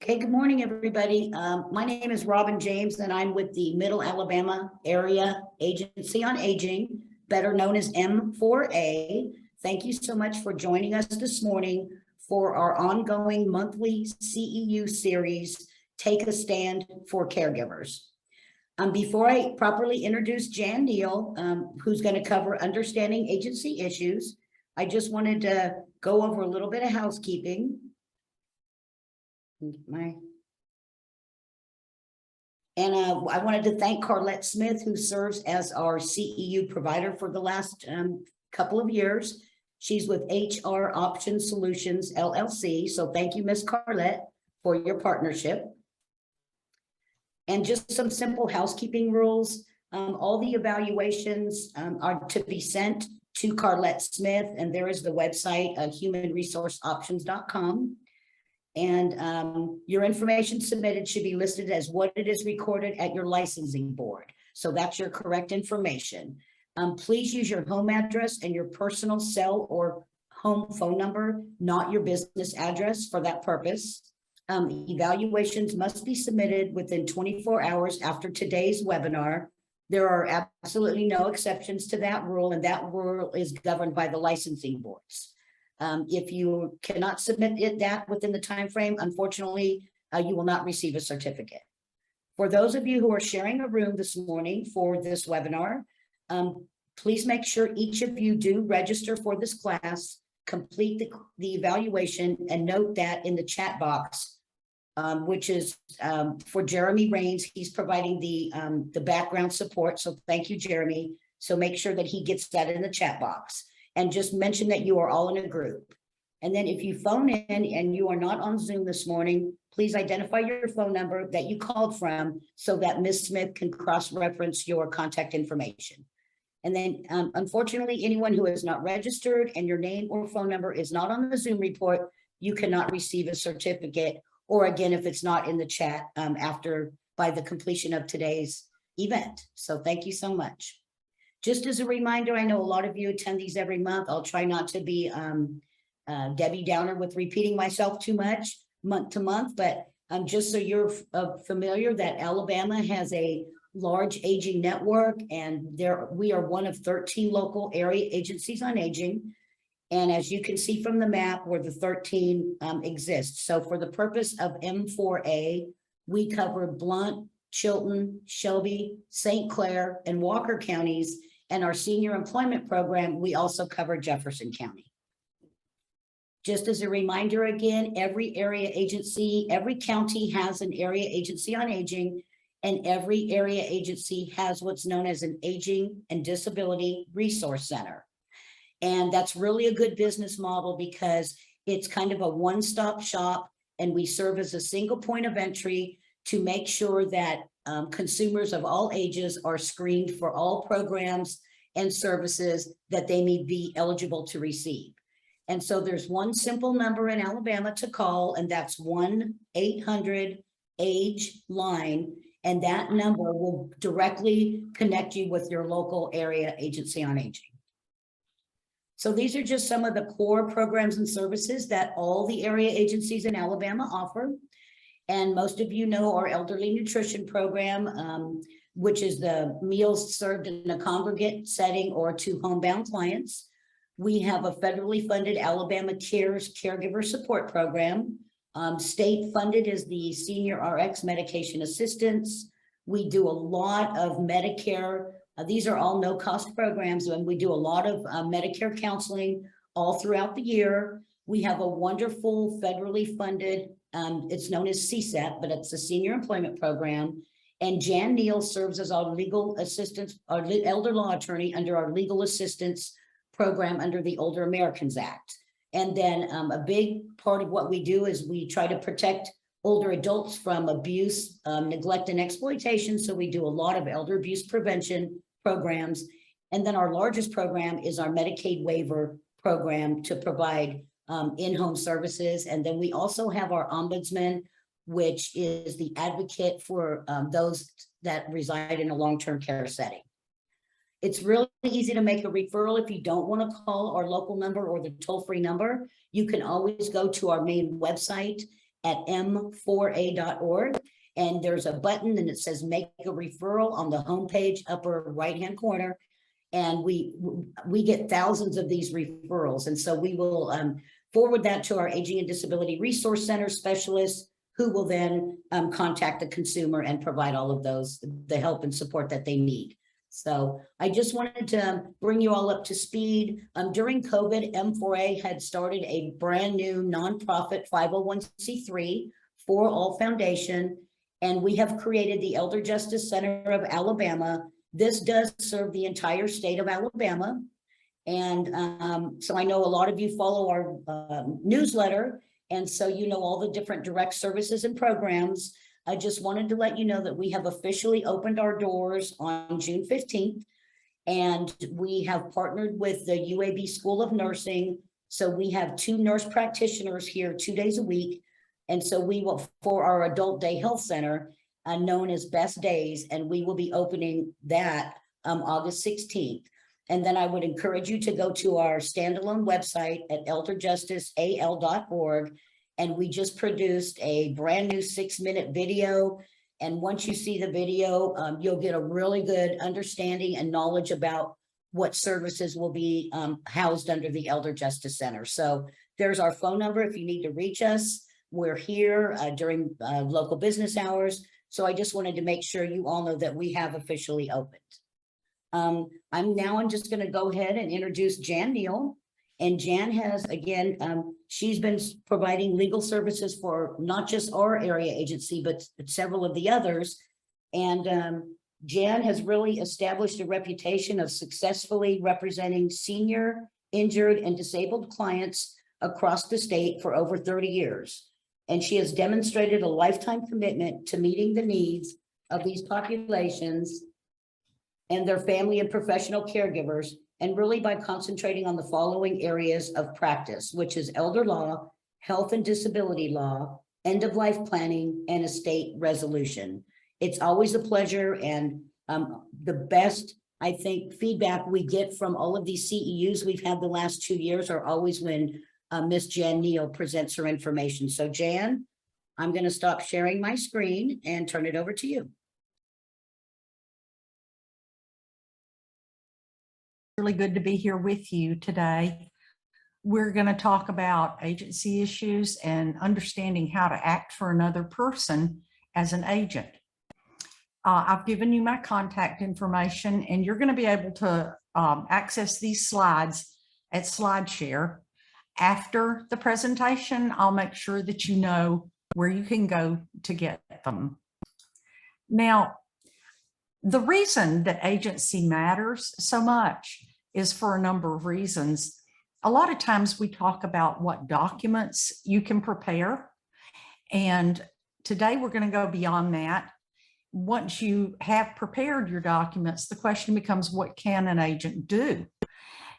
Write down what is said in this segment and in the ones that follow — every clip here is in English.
Okay, good morning, everybody. My name is Robin James, and I'm with the Middle Alabama Area Agency on Aging, better known as M4A. Thank you so much for joining us this morning for our ongoing monthly CEU series, Take a Stand for Caregivers. Before I properly introduce Jan Neal, who's going to cover understanding agency issues, I just wanted to go over a little bit of housekeeping. I wanted to thank Carlette Smith, who serves as our CEU provider for the last couple of years. She's with HR Option Solutions, LLC. So thank you, Ms. Carlette, for your partnership. And just some simple housekeeping rules. All the evaluations are to be sent to Carlette Smith, and there is the website, humanresourceoptions.com. And your information submitted should be listed as what it is recorded at your licensing board. So that's your correct information. Please use your home address and your personal cell or home phone number, not your business address for that purpose. Evaluations must be submitted within 24 hours after today's webinar. There are absolutely no exceptions to that rule, and that rule is governed by the licensing boards. If you cannot submit that within the time frame, unfortunately, you will not receive a certificate. For those of you who are sharing a room this morning for this webinar, please make sure each of you do register for this class, complete the evaluation, and note that in the chat box, which is for Jeremy Rains. He's providing the background support. So thank you, Jeremy. So make sure that he gets that in the chat box. And just mention that you are all in a group. And then if you phone in and you are not on Zoom this morning, please identify your phone number that you called from so that Ms. Smith can cross-reference your contact information. And then unfortunately, anyone who is not registered and your name or phone number is not on the Zoom report, you cannot receive a certificate, or again, if it's not in the chat by the completion of today's event. So thank you so much. Just as a reminder, I know a lot of you attend these every month. I'll try not to be Debbie Downer with repeating myself too much month to month, but just so you're familiar that Alabama has a large aging network, and we are one of 13 local area agencies on aging. And as you can see from the map where the 13 exist. So for the purpose of M4A, we cover Blount, Chilton, Shelby, St. Clair, and Walker counties. And our senior employment program, we also cover Jefferson County. Just as a reminder again, every area agency, every county has an area agency on aging, and every area agency has what's known as an Aging and Disability Resource Center. And that's really a good business model because it's kind of a one-stop shop, and we serve as a single point of entry to make sure that consumers of all ages are screened for all programs and services that they may be eligible to receive. And so there's one simple number in Alabama to call, and that's 1-800-AGE-LINE, and that number will directly connect you with your local area agency on aging. So these are just some of the core programs and services that all the area agencies in Alabama offer. And most of you know our elderly nutrition program, which is the meals served in a congregate setting or to homebound clients. We have a federally funded Alabama Cares Caregiver Support Program. State funded is the Senior RX Medication Assistance. We do a lot of Medicare. These are all no-cost programs, and we do a lot of Medicare counseling all throughout the year. We have a wonderful federally funded, it's known as CSEP, but it's a senior employment program. And Jan Neal serves as our legal assistance, our elder law attorney under our legal assistance program under the Older Americans Act. And then a big part of what we do is we try to protect older adults from abuse, neglect, and exploitation. So we do a lot of elder abuse prevention programs. And then our largest program is our Medicaid waiver program to provide in-home services. And then we also have our ombudsman, which is the advocate for those that reside in a long-term care setting. It's really easy to make a referral. If you don't want to call our local number or the toll-free number, you can always go to our main website at m4a.org. And there's a button and it says make a referral on the homepage upper right-hand corner. And we get thousands of these referrals. And so we will forward that to our Aging and Disability Resource Center specialists, who will then contact the consumer and provide all of the help and support that they need. So I just wanted to bring you all up to speed. During COVID, M4A had started a brand new nonprofit 501c3 for All Foundation, and we have created the Elder Justice Center of Alabama. This does serve the entire state of Alabama. And so I know a lot of you follow our newsletter, and so you know all the different direct services and programs. I just wanted to let you know that we have officially opened our doors on June 15th, and we have partnered with the UAB School of Nursing. So we have 2 nurse practitioners here 2 days a week. And so we will, for our adult day health center, known as Best Days, and we will be opening that August 16th. And then I would encourage you to go to our standalone website at elderjusticeal.org. And we just produced a brand new 6-minute video. And once you see the video, you'll get a really good understanding and knowledge about what services will be housed under the Elder Justice Center. So there's our phone number if you need to reach us. We're here during local business hours. So I just wanted to make sure you all know that we have officially opened. I'm just going to go ahead and introduce Jan Neal. And Jan has, again, she's been providing legal services for not just our area agency, but several of the others. And Jan has really established a reputation of successfully representing senior, injured, and disabled clients across the state for over 30 years. And she has demonstrated a lifetime commitment to meeting the needs of these populations and their family and professional caregivers, and really by concentrating on the following areas of practice, which is elder law, health and disability law, end-of-life planning, and estate resolution. It's always a pleasure, and the best, I think, feedback we get from all of these CEUs we've had the last 2 years are always when Miss Jan Neal presents her information. So Jan, I'm going to stop sharing my screen and turn it over to you. Really good to be here with you today. We're going to talk about agency issues and understanding how to act for another person as an agent. I've given you my contact information, and you're going to be able to access these slides at SlideShare. After the presentation, I'll make sure that you know where you can go to get them. Now, the reason that agency matters so much is for a number of reasons. A lot of times we talk about what documents you can prepare, and today we're going to go beyond that. Once you have prepared your documents, the question becomes, what can an agent do?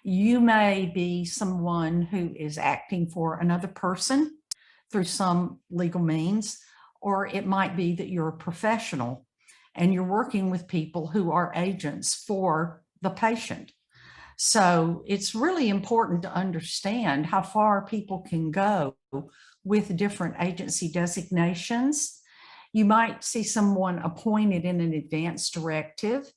You may be someone who is acting for another person through some legal means, or it might be that you're a professional and you're working with people who are agents for the patient. So it's really important to understand how far people can go with different agency designations. You might see someone appointed in an advance directive.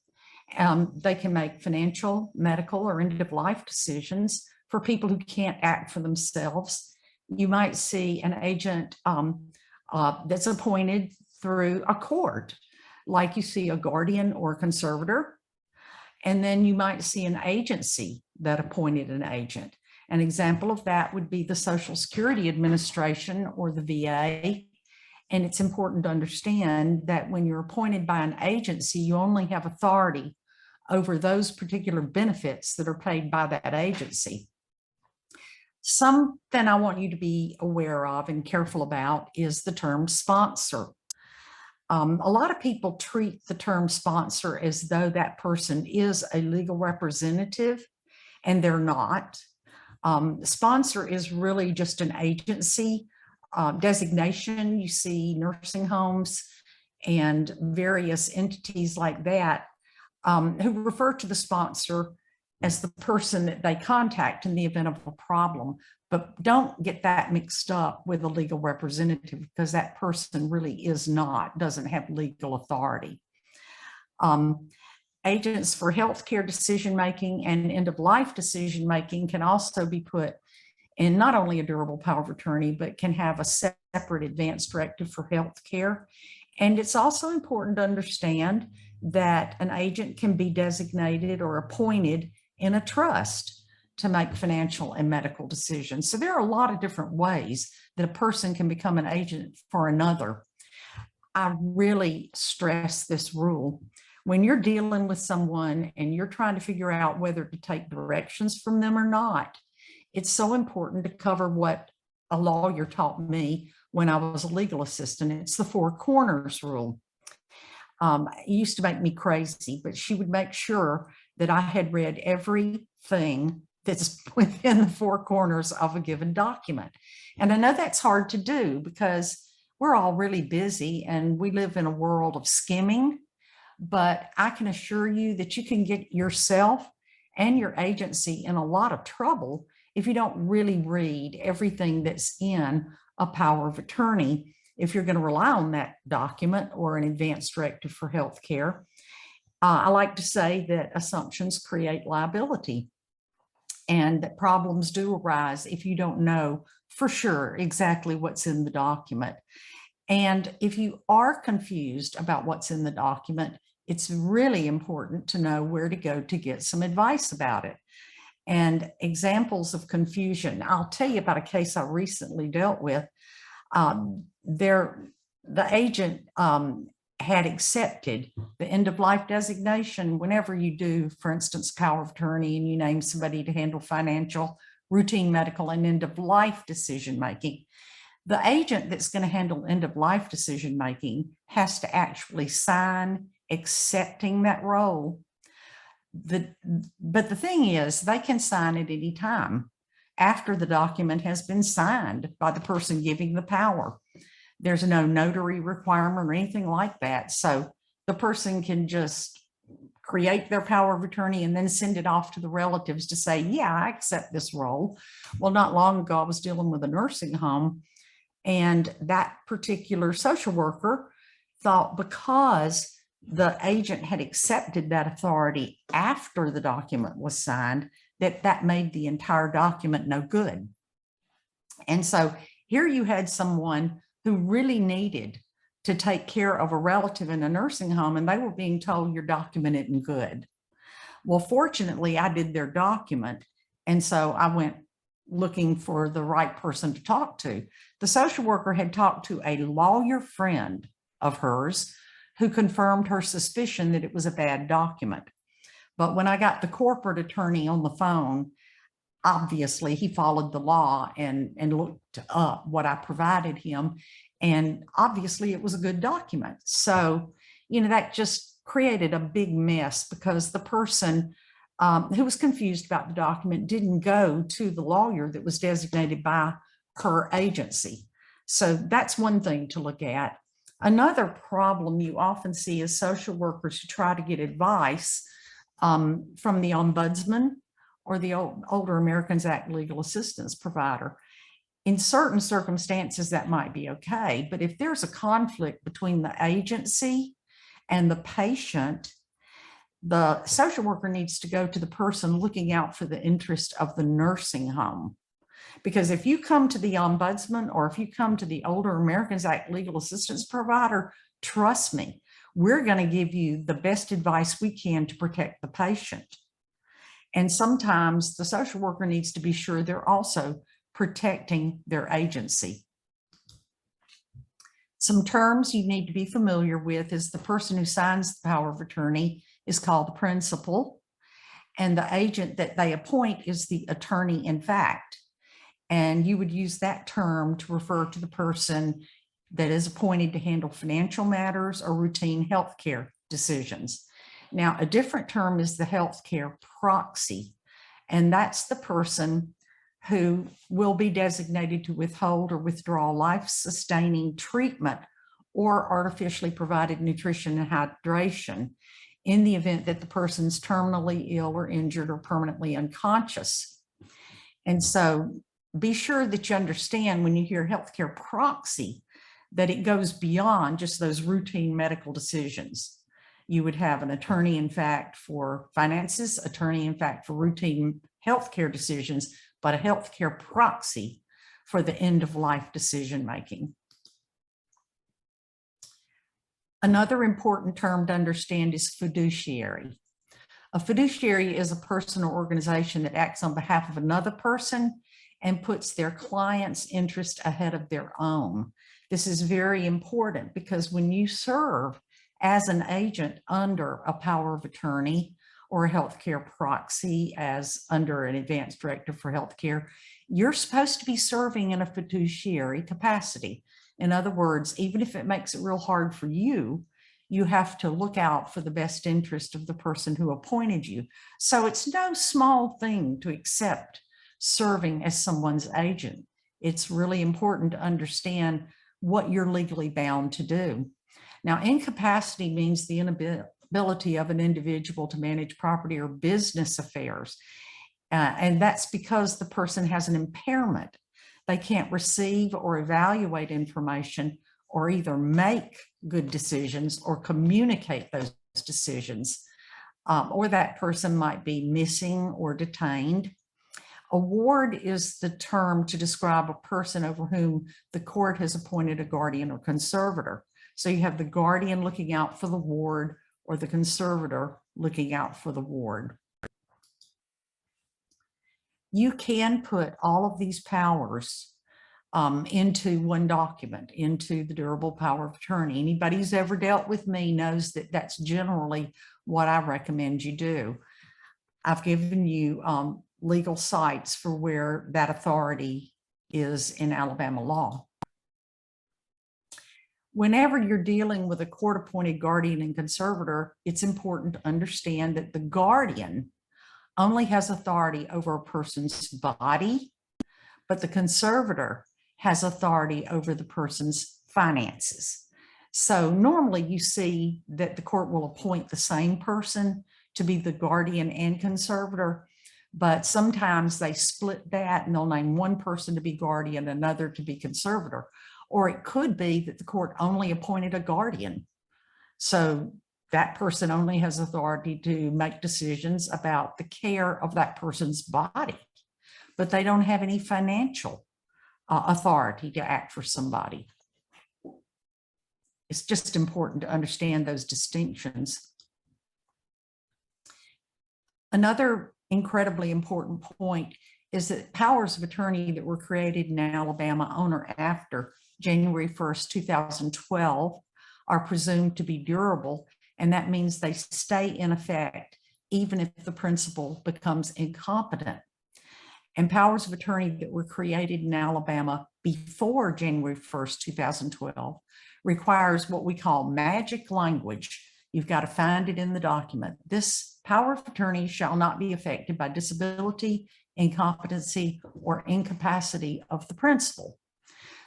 They can make financial, medical, or end-of-life decisions for people who can't act for themselves. You might see an agent that's appointed through a court, like you see a guardian or a conservator. And then you might see an agency that appointed an agent. An example of that would be the Social Security Administration or the VA. And it's important to understand that when you're appointed by an agency, you only have authority over those particular benefits that are paid by that agency. Something I want you to be aware of and careful about is the term sponsor. A lot of people treat the term sponsor as though that person is a legal representative, and they're not. Sponsor is really just an agency designation. You see nursing homes and various entities like that who refer to the sponsor as the person that they contact in the event of a problem. But don't get that mixed up with a legal representative, because that person really doesn't have legal authority. Agents for healthcare decision-making and end-of-life decision-making can also be put in not only a durable power of attorney, but can have a separate advance directive for healthcare. And it's also important to understand that an agent can be designated or appointed in a trust to make financial and medical decisions. So there are a lot of different ways that a person can become an agent for another. I really stress this rule. When you're dealing with someone and you're trying to figure out whether to take directions from them or not, it's so important to cover what a lawyer taught me when I was a legal assistant. It's the four corners rule. It used to make me crazy, but she would make sure that I had read everything that's within the four corners of a given document. And I know that's hard to do because we're all really busy and we live in a world of skimming, but I can assure you that you can get yourself and your agency in a lot of trouble if you don't really read everything that's in a power of attorney, if you're going to rely on that document or an advance directive for healthcare. I like to say that assumptions create liability, and that problems do arise if you don't know for sure exactly what's in the document. And if you are confused about what's in the document, it's really important to know where to go to get some advice about it. And examples of confusion, I'll tell you about a case I recently dealt with. The agent had accepted the end-of-life designation whenever you do, for instance, power of attorney, and you name somebody to handle financial, routine medical, and end-of-life decision-making. The agent that's going to handle end-of-life decision-making has to actually sign accepting that role. But the thing is, they can sign at any time after the document has been signed by the person giving the power. There's no notary requirement or anything like that. So the person can just create their power of attorney and then send it off to the relatives to say, yeah, I accept this role. Well, not long ago, I was dealing with a nursing home, and that particular social worker thought because the agent had accepted that authority after the document was signed, that made the entire document no good. And so here you had someone who really needed to take care of a relative in a nursing home, and they were being told your document isn't good. Well, fortunately, I did their document, and so I went looking for the right person to talk to. The social worker had talked to a lawyer friend of hers who confirmed her suspicion that it was a bad document. But when I got the corporate attorney on the phone, obviously he followed the law and looked up what I provided him. And obviously it was a good document. So, that just created a big mess because the person who was confused about the document didn't go to the lawyer that was designated by her agency. So that's one thing to look at. Another problem you often see is social workers who try to get advice from the ombudsman or the Older Americans Act legal assistance provider. In certain circumstances, that might be okay. But if there's a conflict between the agency and the patient, the social worker needs to go to the person looking out for the interest of the nursing home. Because if you come to the ombudsman or if you come to the Older Americans Act legal assistance provider, trust me, we're going to give you the best advice we can to protect the patient. And sometimes the social worker needs to be sure they're also protecting their agency. Some terms you need to be familiar with is the person who signs the power of attorney is called the principal, and the agent that they appoint is the attorney in fact. And you would use that term to refer to the person that is appointed to handle financial matters or routine healthcare decisions. Now, a different term is the healthcare proxy, and that's the person who will be designated to withhold or withdraw life-sustaining treatment or artificially provided nutrition and hydration in the event that the person's terminally ill or injured or permanently unconscious. And so be sure that you understand when you hear healthcare proxy, that it goes beyond just those routine medical decisions. You would have an attorney in fact for finances, attorney in fact for routine healthcare decisions, but a healthcare proxy for the end of life decision making. Another important term to understand is fiduciary. A fiduciary is a person or organization that acts on behalf of another person and puts their client's interest ahead of their own. This is very important because when you serve as an agent under a power of attorney or a healthcare proxy as under an advance directive for healthcare, you're supposed to be serving in a fiduciary capacity. In other words, even if it makes it real hard for you, you have to look out for the best interest of the person who appointed you. So it's no small thing to accept serving as someone's agent. It's really important to understand what you're legally bound to do. Now, incapacity means the inability of an individual to manage property or business affairs. And that's because the person has an impairment. They can't receive or evaluate information or either make good decisions or communicate those decisions, or that person might be missing or detained. A ward is the term to describe a person over whom the court has appointed a guardian or conservator. So you have the guardian looking out for the ward or the conservator looking out for the ward. You can put all of these powers into one document, into the durable power of attorney. Anybody who's ever dealt with me knows that that's generally what I recommend you do. I've given you legal sites for where that authority is in Alabama law. Whenever you're dealing with a court-appointed guardian and conservator, it's important to understand that the guardian only has authority over a person's body, but the conservator has authority over the person's finances. So normally you see that the court will appoint the same person to be the guardian and conservator, but sometimes they split that and they'll name one person to be guardian, another to be conservator. Or it could be that the court only appointed a guardian. So that person only has authority to make decisions about the care of that person's body, but they don't have any financial authority to act for somebody. It's just important to understand those distinctions. Another incredibly important point is that powers of attorney that were created in Alabama on or after January 1st, 2012 are presumed to be durable, and that means they stay in effect even if the principal becomes incompetent. And powers of attorney that were created in Alabama before January 1st, 2012 requires what we call magic language. You've got to find it in the document. This power of attorney shall not be affected by disability, incompetency, or incapacity of the principal.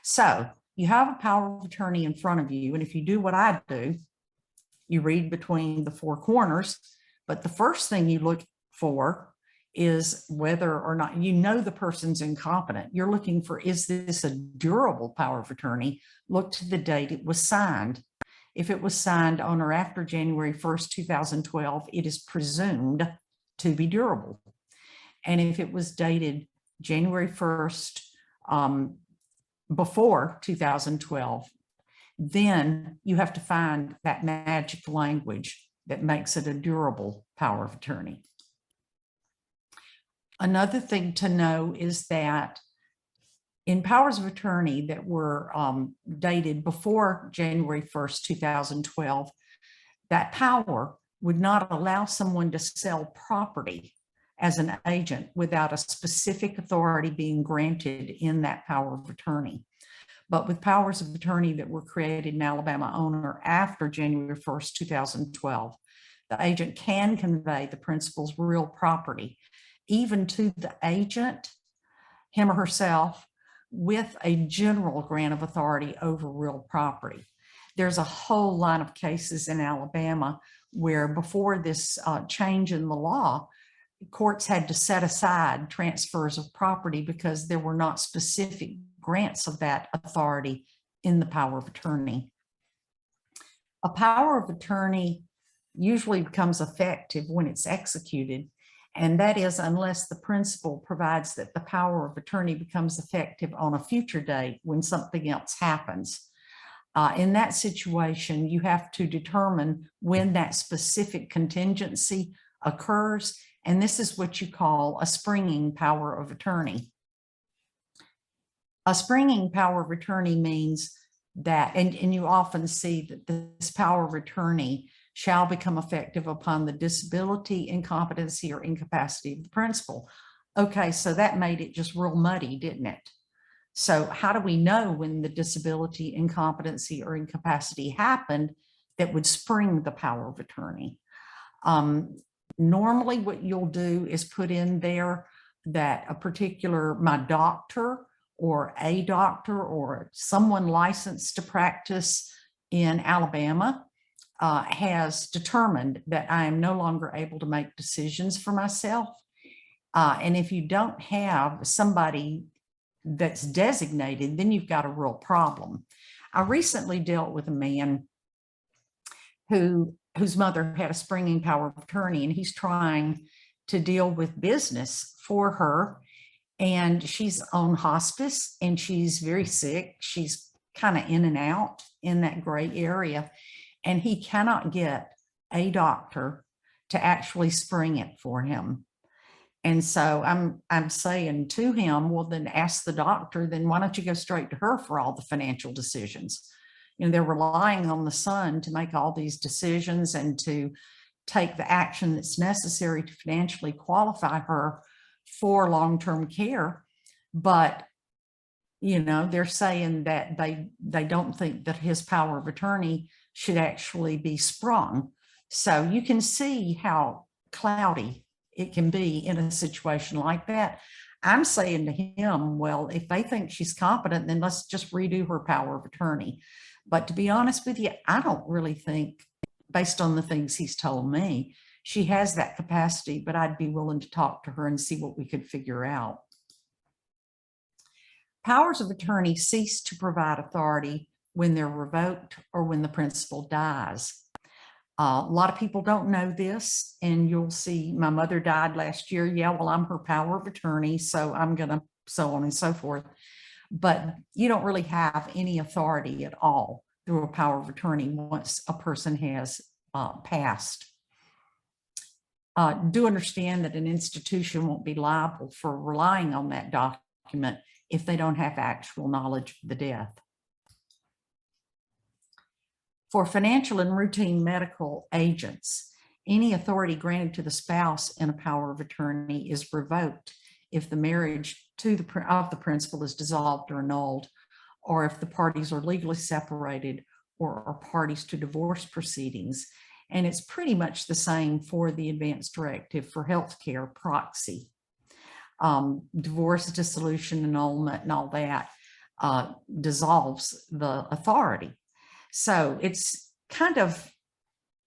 So you have a power of attorney in front of you, and if you do what I do, you read between the four corners, but the first thing you look for is whether or not you know the person's incompetent. You're looking for, is this a durable power of attorney? Look to the date it was signed. If it was signed on or after January 1st, 2012, it is presumed to be durable. And if it was dated January 1st, before 2012, then you have to find that magic language that makes it a durable power of attorney. Another thing to know is that in powers of attorney that were dated before January 1st, 2012, that power would not allow someone to sell property as an agent without a specific authority being granted in that power of attorney. But with powers of attorney that were created in Alabama on or after January 1st, 2012, the agent can convey the principal's real property, even to the agent, him or herself, with a general grant of authority over real property. There's a whole line of cases in Alabama where before this change in the law, courts had to set aside transfers of property because there were not specific grants of that authority in the power of attorney. A power of attorney usually becomes effective when it's executed, and that is unless the principal provides that the power of attorney becomes effective on a future date when something else happens. In that situation, you have to determine when that specific contingency occurs, and this is what you call a springing power of attorney. A springing power of attorney means that, and you often see that this power of attorney shall become effective upon the disability, incompetency, or incapacity of the principal. Okay, so that made it just real muddy, didn't it? So how do we know when the disability, incompetency, or incapacity happened that would spring the power of attorney? Normally what you'll do is put in there that a particular, my doctor or a doctor or someone licensed to practice in Alabama has determined that I am no longer able to make decisions for myself. And if you don't have somebody that's designated, then you've got a real problem. I recently dealt with a man whose mother had a springing power of attorney, and he's trying to deal with business for her. And she's on hospice and she's very sick. She's kind of in and out in that gray area. And he cannot get a doctor to actually spring it for him. And so I'm saying to him, well, then ask the doctor, then why don't you go straight to her for all the financial decisions? You know, they're relying on the son to make all these decisions and to take the action that's necessary to financially qualify her for long-term care. But, you know, they're saying that they don't think that his power of attorney should actually be sprung. So you can see how cloudy it can be in a situation like that. I'm saying to him, well, if they think she's competent, then let's just redo her power of attorney. But to be honest with you, I don't really think, based on the things he's told me, she has that capacity, but I'd be willing to talk to her and see what we could figure out. Powers of attorney cease to provide authority when they're revoked or when the principal dies. A lot of people don't know this, and you'll see my mother died last year. Yeah, well, I'm her power of attorney, so I'm going to so on and so forth. But you don't really have any authority at all through a power of attorney once a person has passed. Do understand that an institution won't be liable for relying on that document if they don't have actual knowledge of the death. For financial and routine medical agents, any authority granted to the spouse in a power of attorney is revoked if the marriage of the principal is dissolved or annulled, or if the parties are legally separated or are parties to divorce proceedings. And it's pretty much the same for the advance directive for healthcare proxy. Divorce, dissolution, annulment, and all that dissolves the authority. So it's kind of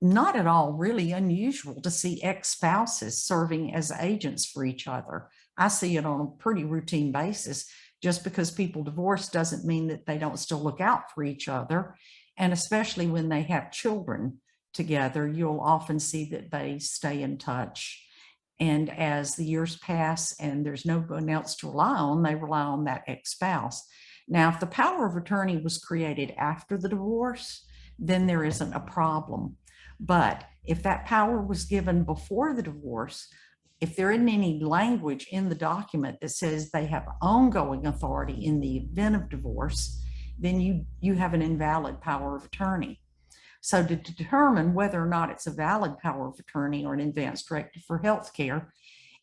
not at all really unusual to see ex-spouses serving as agents for each other. I see it on a pretty routine basis. Just because people divorce doesn't mean that they don't still look out for each other. And especially when they have children together, you'll often see that they stay in touch. And as the years pass and there's no one else to rely on, they rely on that ex-spouse. Now, if the power of attorney was created after the divorce, then there isn't a problem. But if that power was given before the divorce, if there isn't any language in the document that says they have ongoing authority in the event of divorce, then you have an invalid power of attorney. So to determine whether or not it's a valid power of attorney or an advance directive for healthcare,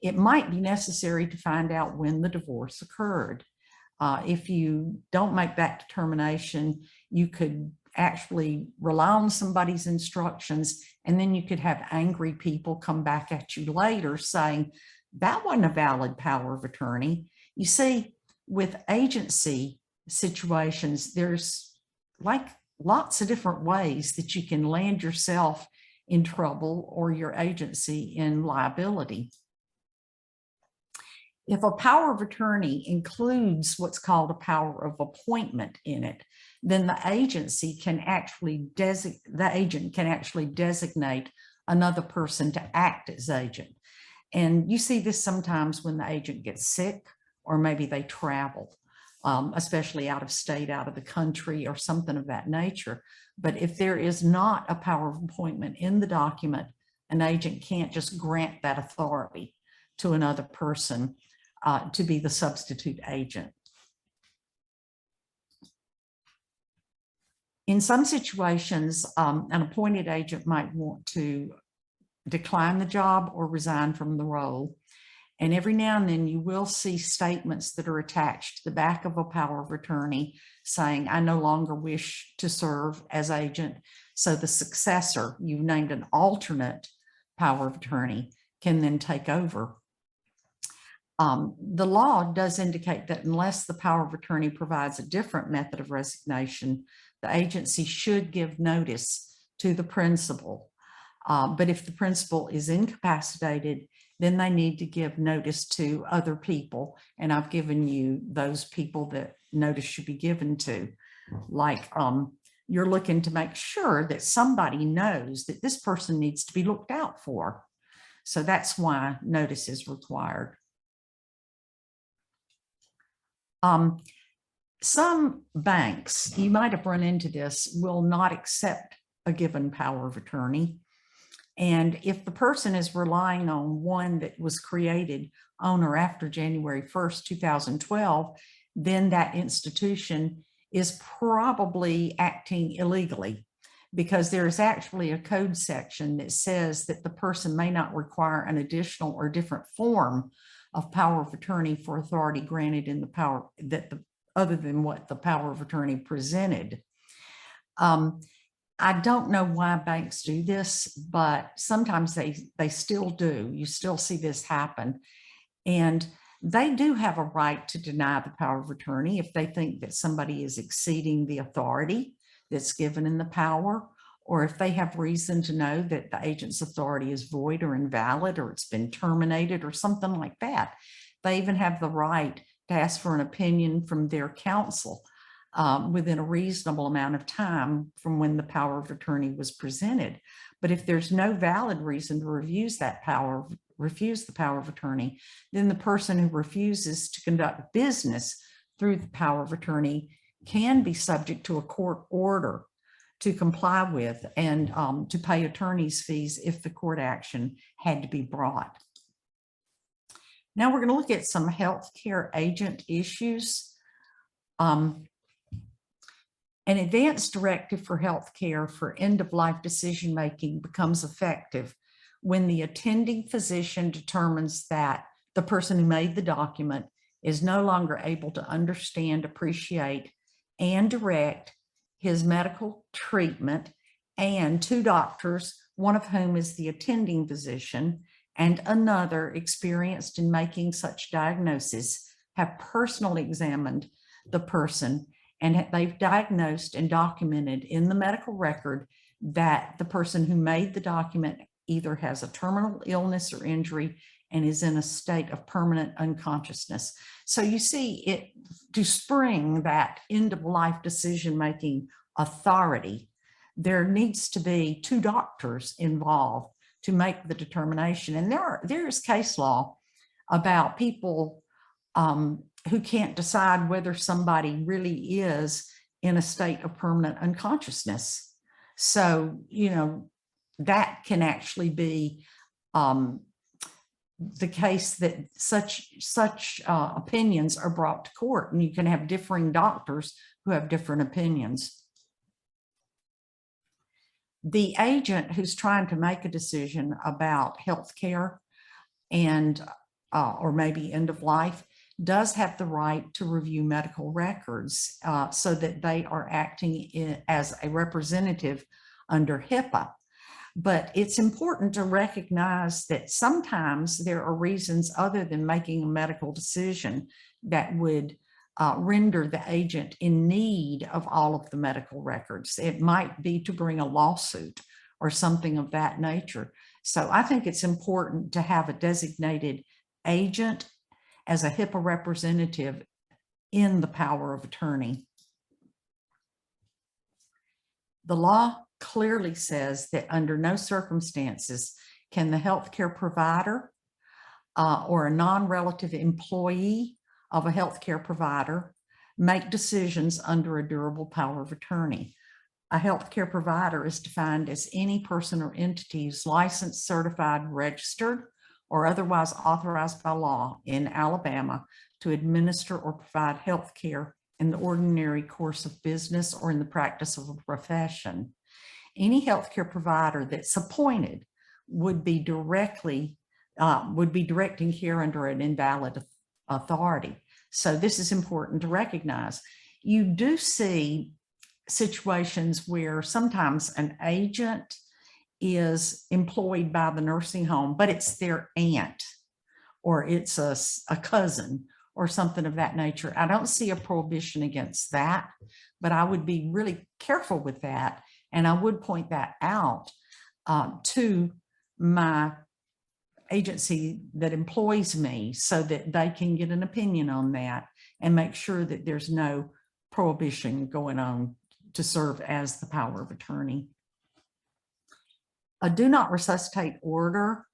it might be necessary to find out when the divorce occurred. If you don't make that determination, you could actually rely on somebody's instructions, and then you could have angry people come back at you later saying, that wasn't a valid power of attorney. You see, with agency situations, there's like lots of different ways that you can land yourself in trouble or your agency in liability. If a power of attorney includes what's called a power of appointment in it, then the agent can actually designate another person to act as agent. And you see this sometimes when the agent gets sick, or maybe they travel, especially out of state, out of the country, or something of that nature. But if there is not a power of appointment in the document, an agent can't just grant that authority to another person to be the substitute agent. In some situations, an appointed agent might want to decline the job or resign from the role. And every now and then you will see statements that are attached to the back of a power of attorney saying, I no longer wish to serve as agent. So the successor, you've named an alternate power of attorney, can then take over. The law does indicate that unless the power of attorney provides a different method of resignation, the agency should give notice to the principal. But if the principal is incapacitated, then they need to give notice to other people. And I've given you those people that notice should be given to. Like you're looking to make sure that somebody knows that this person needs to be looked out for. So that's why notice is required. Some banks, you might have run into this, will not accept a given power of attorney. And if the person is relying on one that was created on or after January 1st, 2012, then that institution is probably acting illegally, because there is actually a code section that says that the person may not require an additional or different form of power of attorney for authority granted in the power that other than what the power of attorney presented. I don't know why banks do this, but sometimes they still do. You still see this happen. And they do have a right to deny the power of attorney if they think that somebody is exceeding the authority that's given in the power, or if they have reason to know that the agent's authority is void or invalid, or it's been terminated or something like that. They even have the right to ask for an opinion from their counsel within a reasonable amount of time from when the power of attorney was presented. But if there's no valid reason to refuse the power of attorney, then the person who refuses to conduct business through the power of attorney can be subject to a court order to comply with and to pay attorney's fees if the court action had to be brought. Now we're going to look at some healthcare agent issues. An advance directive for healthcare for end-of-life decision-making becomes effective when the attending physician determines that the person who made the document is no longer able to understand, appreciate, and direct his medical treatment, and two doctors, one of whom is the attending physician and another experienced in making such diagnosis, have personally examined the person and they've diagnosed and documented in the medical record that the person who made the document either has a terminal illness or injury and is in a state of permanent unconsciousness. So you see, it to spring that end-of-life decision-making authority, there needs to be two doctors involved to make the determination. And there is case law about people who can't decide whether somebody really is in a state of permanent unconsciousness. So, you know, that can actually be the case that such opinions are brought to court, and you can have differing doctors who have different opinions. The agent who's trying to make a decision about health care and or maybe end of life does have the right to review medical records so that they are acting as a representative under HIPAA. But it's important to recognize that sometimes there are reasons other than making a medical decision that would render the agent in need of all of the medical records. It might be to bring a lawsuit or something of that nature. So I think it's important to have a designated agent as a HIPAA representative in the power of attorney. The law clearly says that under no circumstances can the healthcare provider or a non-relative employee of a healthcare provider make decisions under a durable power of attorney. A healthcare provider is defined as any person or entity who's licensed, certified, registered, or otherwise authorized by law in Alabama to administer or provide healthcare in the ordinary course of business or in the practice of a profession. Any healthcare provider that's appointed would be directing care under an invalid authority. So this is important to recognize. You do see situations where sometimes an agent is employed by the nursing home, but it's their aunt or it's a cousin or something of that nature. I don't see a prohibition against that, but I would be really careful with that. And I would point that out to my agency that employs me so that they can get an opinion on that and make sure that there's no prohibition going on to serve as the power of attorney. A do not resuscitate order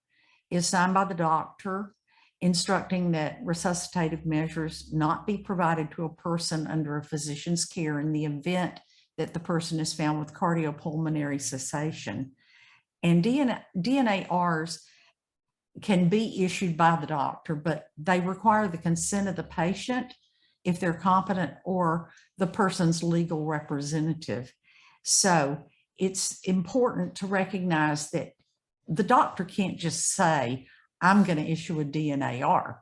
is signed by the doctor instructing that resuscitative measures not be provided to a person under a physician's care in the event that the person is found with cardiopulmonary cessation. And DNARs can be issued by the doctor, but they require the consent of the patient if they're competent or the person's legal representative. So it's important to recognize that the doctor can't just say, I'm going to issue a DNAR.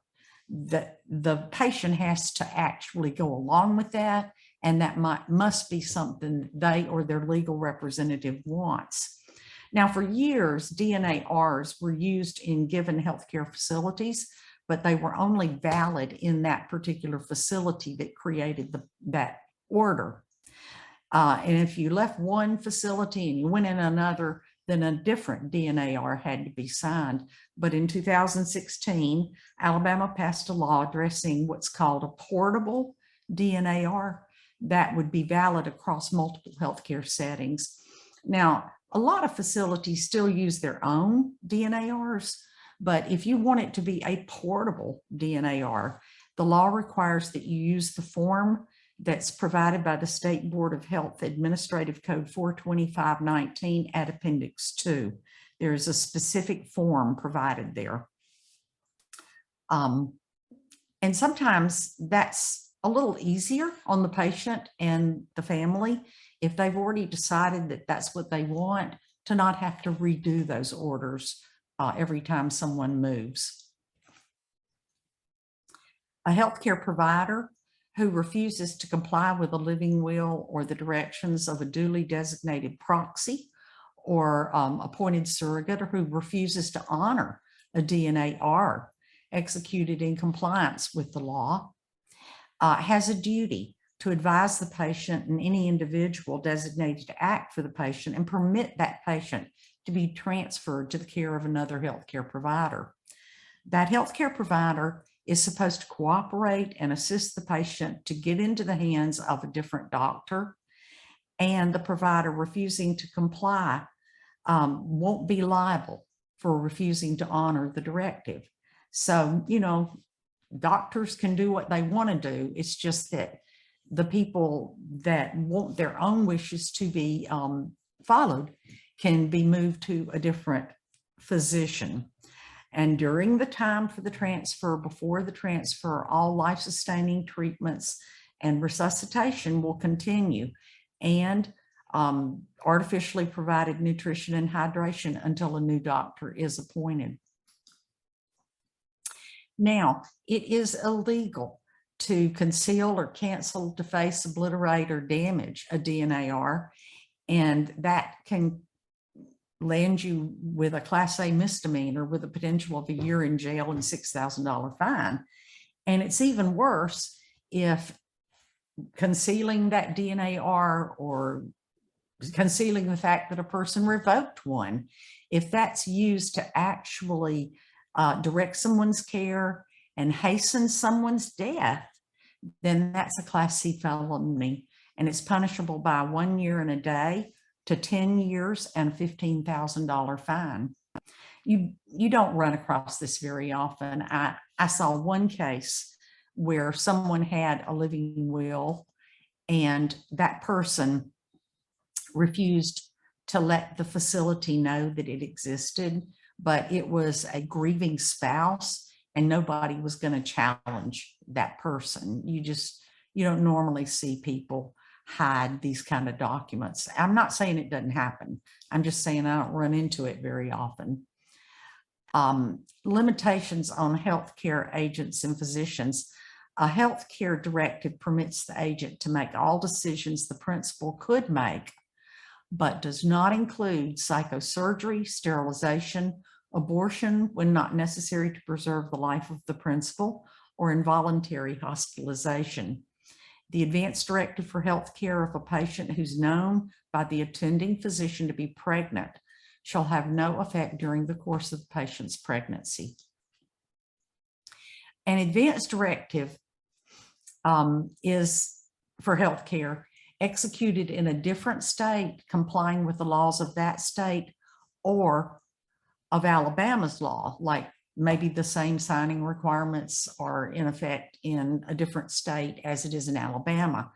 The patient has to actually go along with that, and that must be something they or their legal representative wants. Now, for years, DNARs were used in given healthcare facilities, but they were only valid in that particular facility that created that order. And if you left one facility and you went in another, then a different DNAR had to be signed. But in 2016, Alabama passed a law addressing what's called a portable DNAR that would be valid across multiple healthcare settings. Now, a lot of facilities still use their own DNARs, but if you want it to be a portable DNAR, the law requires that you use the form that's provided by the State Board of Health Administrative Code 42519 at Appendix 2. There is a specific form provided there. And sometimes that's a little easier on the patient and the family if they've already decided that that's what they want, to not have to redo those orders every time someone moves. A healthcare provider who refuses to comply with a living will or the directions of a duly designated proxy or appointed surrogate, or who refuses to honor a DNAR executed in compliance with the law, has a duty to advise the patient and any individual designated to act for the patient and permit that patient to be transferred to the care of another healthcare provider. That healthcare provider is supposed to cooperate and assist the patient to get into the hands of a different doctor, and the provider refusing to comply won't be liable for refusing to honor the directive. So, you know, doctors can do what they want to do. It's just that the people that want their own wishes to be followed can be moved to a different physician. And during the time for the transfer, before the transfer, all life-sustaining treatments and resuscitation will continue, and artificially provided nutrition and hydration until a new doctor is appointed. Now, it is illegal to conceal or cancel, deface, obliterate, or damage a DNAR, and that can land you with a Class A misdemeanor with a potential of a year in jail and $6,000 fine. And it's even worse if concealing that DNAR or concealing the fact that a person revoked one, if that's used to actually direct someone's care and hastens someone's death, then that's a Class C felony, and it's punishable by 1 year and a day to 10 years and a $15,000 fine. You don't run across this very often. I saw one case where someone had a living will and that person refused to let the facility know that it existed, but it was a grieving spouse and nobody was going to challenge that person. You don't normally see people hide these kind of documents. I'm not saying it doesn't happen. I'm just saying I don't run into it very often. Limitations on healthcare agents and physicians. A healthcare directive permits the agent to make all decisions the principal could make, but does not include psychosurgery, sterilization, abortion when not necessary to preserve the life of the principal, or involuntary hospitalization. The advance directive for health care of a patient who's known by the attending physician to be pregnant shall have no effect during the course of the patient's pregnancy. An advance directive is for health care executed in a different state, complying with the laws of that state or of Alabama's law, like maybe the same signing requirements are in effect in a different state as it is in Alabama.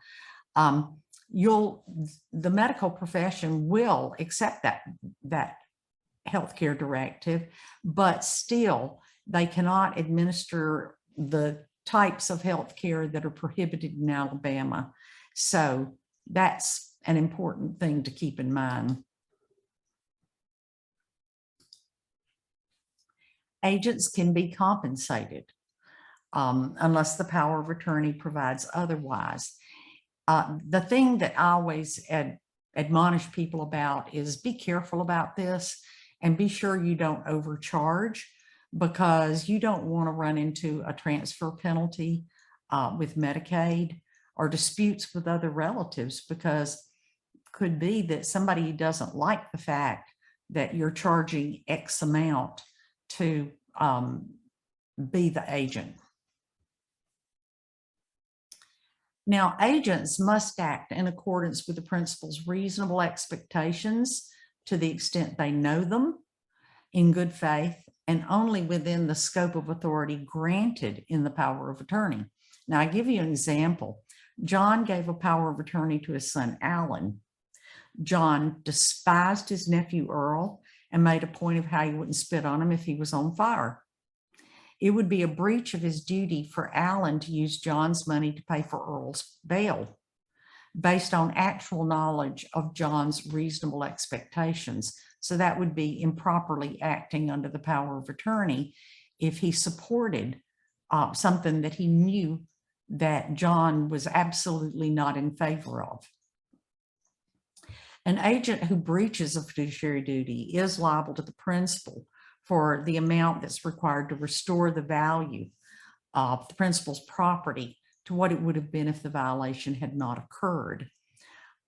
The medical profession will accept that healthcare directive, but still they cannot administer the types of healthcare that are prohibited in Alabama. So that's an important thing to keep in mind. Agents can be compensated unless the power of attorney provides otherwise. The thing that I always admonish people about is be careful about this and be sure you don't overcharge, because you don't want to run into a transfer penalty with Medicaid or disputes with other relatives, because it could be that somebody doesn't like the fact that you're charging X amount to be the agent. Now, agents must act in accordance with the principal's reasonable expectations to the extent they know them in good faith and only within the scope of authority granted in the power of attorney. Now, I give you an example. John gave a power of attorney to his son, Alan. John despised his nephew, Earl, and made a point of how he wouldn't spit on him if he was on fire. It would be a breach of his duty for Alan to use John's money to pay for Earl's bail, based on actual knowledge of John's reasonable expectations. So that would be improperly acting under the power of attorney if he supported something that he knew that John was absolutely not in favor of. An agent who breaches a fiduciary duty is liable to the principal for the amount that's required to restore the value of the principal's property to what it would have been if the violation had not occurred.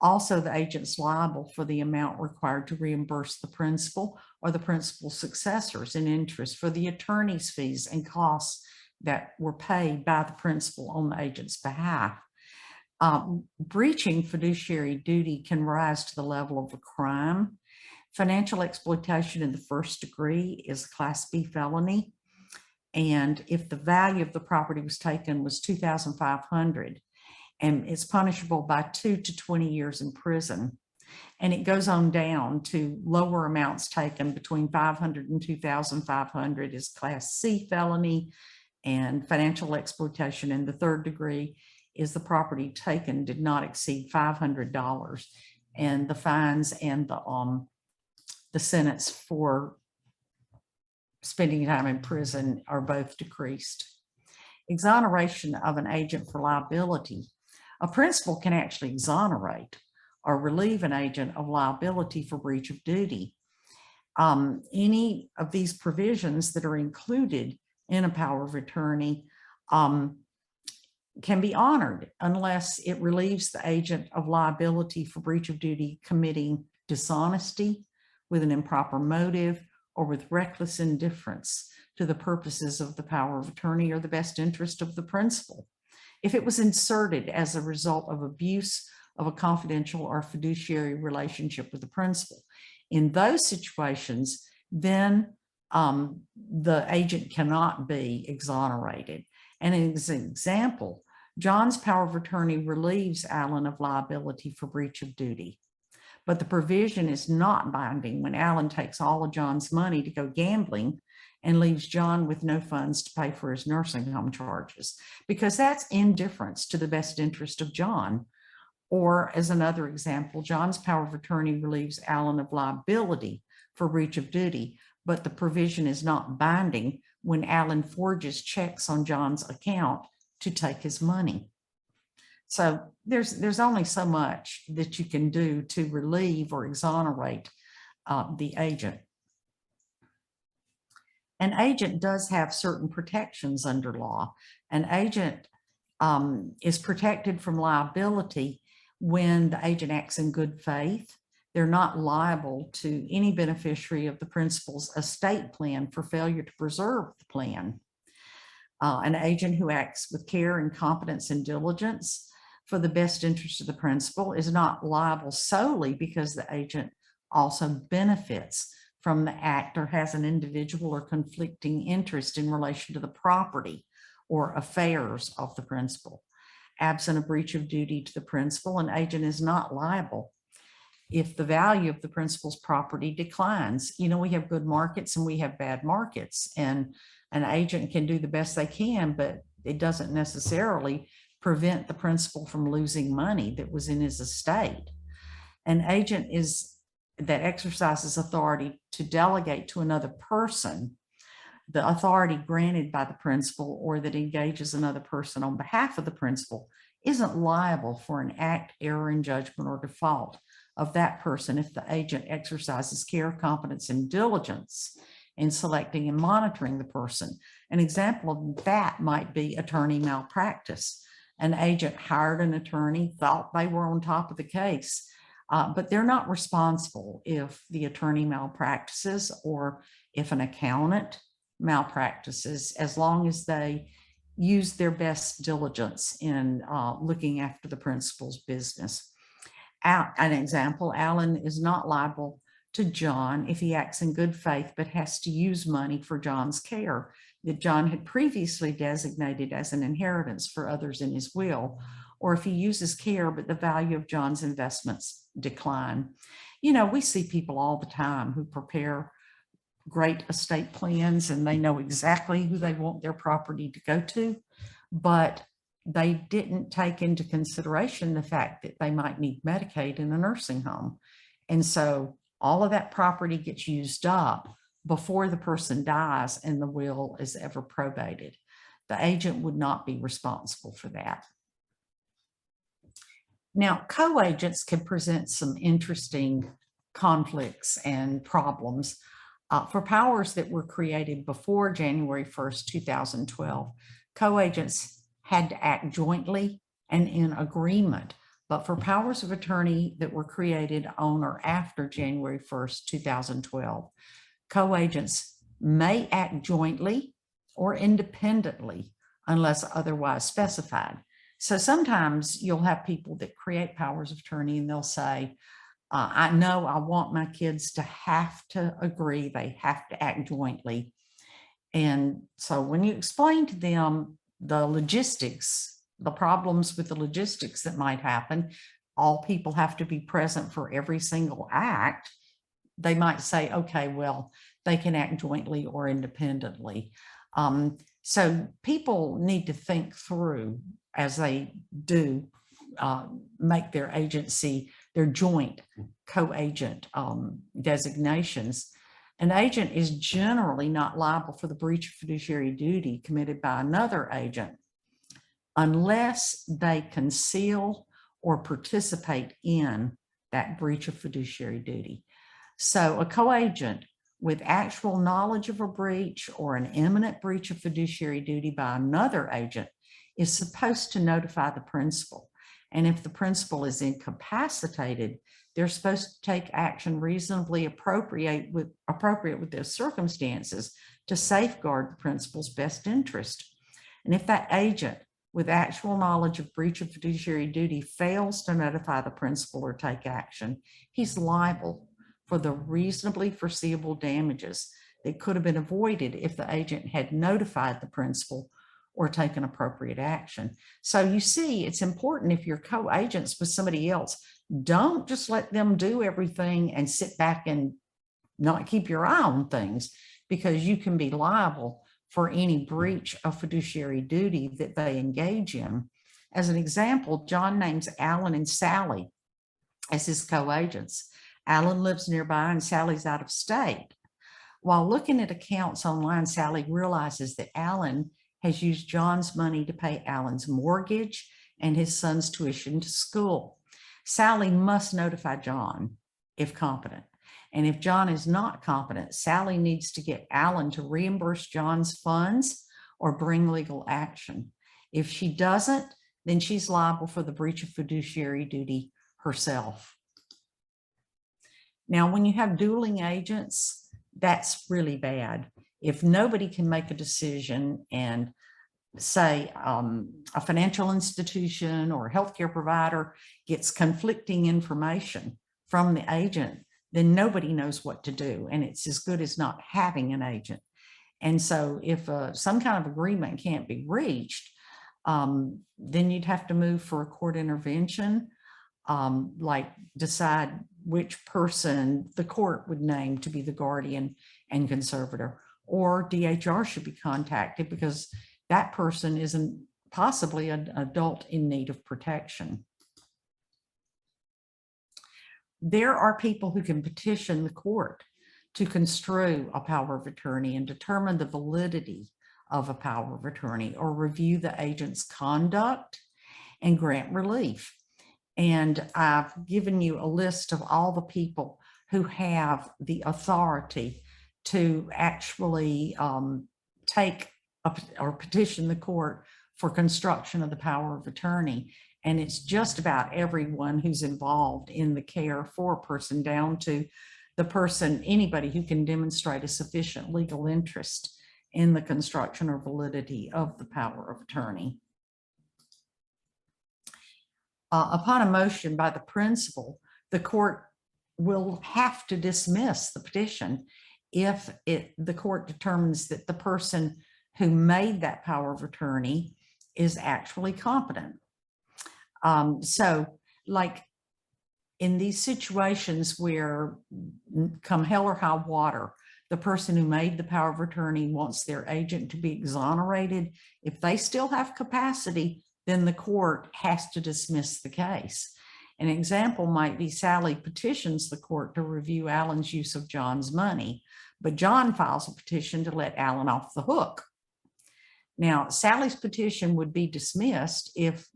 Also, the agent's liable for the amount required to reimburse the principal or the principal's successors in interest for the attorney's fees and costs that were paid by the principal on the agent's behalf. Breaching fiduciary duty can rise to the level of a crime. Financial exploitation in the first degree is a Class B felony. And if the value of the property was taken was $2,500, and it's punishable by 2 to 20 years in prison. And it goes on down to lower amounts taken between $500 and $2,500 is Class C felony, and financial exploitation in the third degree is the property taken did not exceed $500, and the fines and the sentence for spending time in prison are both decreased. Exoneration of an agent for liability. A principal can actually exonerate or relieve an agent of liability for breach of duty. Any of these provisions that are included in a power of attorney can be honored unless it relieves the agent of liability for breach of duty committing dishonesty with an improper motive or with reckless indifference to the purposes of the power of attorney or the best interest of the principal. If it was inserted as a result of abuse of a confidential or fiduciary relationship with the principal, in those situations, then the agent cannot be exonerated. And as an example, John's power of attorney relieves Alan of liability for breach of duty, but the provision is not binding when Alan takes all of John's money to go gambling and leaves John with no funds to pay for his nursing home charges, because that's indifference to the best interest of John. Or as another example, John's power of attorney relieves Alan of liability for breach of duty, but the provision is not binding when Alan forges checks on John's account to take his money. So there's only so much that you can do to relieve or exonerate the agent. An agent does have certain protections under law. An agent is protected from liability when the agent acts in good faith. They're not liable to any beneficiary of the principal's estate plan for failure to preserve the plan. An agent who acts with care and competence and diligence for the best interest of the principal is not liable solely because the agent also benefits from the act or has an individual or conflicting interest in relation to the property or affairs of the principal. Absent a breach of duty to the principal, an agent is not liable if the value of the principal's property declines. You know, we have good markets and we have bad markets, and an agent can do the best they can, but it doesn't necessarily prevent the principal from losing money that was in his estate. An agent that exercises authority to delegate to another person the authority granted by the principal, or that engages another person on behalf of the principal, isn't liable for an act, error in judgment, or default of that person if the agent exercises care, competence, and diligence in selecting and monitoring the person. An example of that might be attorney malpractice. An agent hired an attorney, thought they were on top of the case, but they're not responsible if the attorney malpractices or if an accountant malpractices, as long as they use their best diligence in looking after the principal's business. An example, Alan is not liable to John if he acts in good faith but has to use money for John's care that John had previously designated as an inheritance for others in his will, or if he uses care but the value of John's investments decline. You know, we see people all the time who prepare great estate plans and they know exactly who they want their property to go to, but they didn't take into consideration the fact that they might need Medicaid in a nursing home. And so all of that property gets used up before the person dies and the will is ever probated. The agent would not be responsible for that. Now, co-agents can present some interesting conflicts and problems. For powers that were created before January 1st, 2012, co-agents had to act jointly and in agreement. But for powers of attorney that were created on or after January 1st, 2012, co-agents may act jointly or independently unless otherwise specified. So sometimes you'll have people that create powers of attorney and they'll say, I know I want my kids to have to agree, they have to act jointly. And so when you explain to them the logistics, the problems with the logistics that might happen, all people have to be present for every single act, they might say, okay, well, they can act jointly or independently. So people need to think through as they do make their agency, their joint co-agent designations. An agent is generally not liable for the breach of fiduciary duty committed by another agent unless they conceal or participate in that breach of fiduciary duty. So a co-agent with actual knowledge of a breach or an imminent breach of fiduciary duty by another agent is supposed to notify the principal. And if the principal is incapacitated They're supposed to take action reasonably appropriate with their circumstances to safeguard the principal's best interest. And if that agent with actual knowledge of breach of fiduciary duty fails to notify the principal or take action, he's liable for the reasonably foreseeable damages that could have been avoided if the agent had notified the principal or taken appropriate action. So you see, it's important if you're co-agents with somebody else, don't just let them do everything and sit back and not keep your eye on things, because you can be liable for any breach of fiduciary duty that they engage in. As an example, John names Alan and Sally as his co-agents. Alan lives nearby and Sally's out of state. While looking at accounts online, Sally realizes that Alan has used John's money to pay Alan's mortgage and his son's tuition to school. Sally must notify John if competent. And if John is not competent, Sally needs to get Alan to reimburse John's funds or bring legal action. If she doesn't, then she's liable for the breach of fiduciary duty herself. Now, when you have dueling agents, that's really bad. If nobody can make a decision and say a financial institution or a healthcare provider gets conflicting information from the agent, then nobody knows what to do. And it's as good as not having an agent. And so if some kind of agreement can't be reached, then you'd have to move for a court intervention, like decide which person the court would name to be the guardian and conservator, or DHR should be contacted because that person isn't possibly an adult in need of protection. There are people who can petition the court to construe a power of attorney and determine the validity of a power of attorney, or review the agent's conduct and grant relief. And I've given you a list of all the people who have the authority to actually take or petition the court for construction of the power of attorney. And it's just about everyone who's involved in the care for a person, down to the person, anybody who can demonstrate a sufficient legal interest in the construction or validity of the power of attorney. Upon a motion by the principal, the court will have to dismiss the petition if the court determines that the person who made that power of attorney is actually competent. So like in these situations where, come hell or high water, the person who made the power of attorney wants their agent to be exonerated, if they still have capacity, then the court has to dismiss the case. An example might be Sally petitions the court to review Alan's use of John's money, but John files a petition to let Alan off the hook. Now, Sally's petition would be dismissed if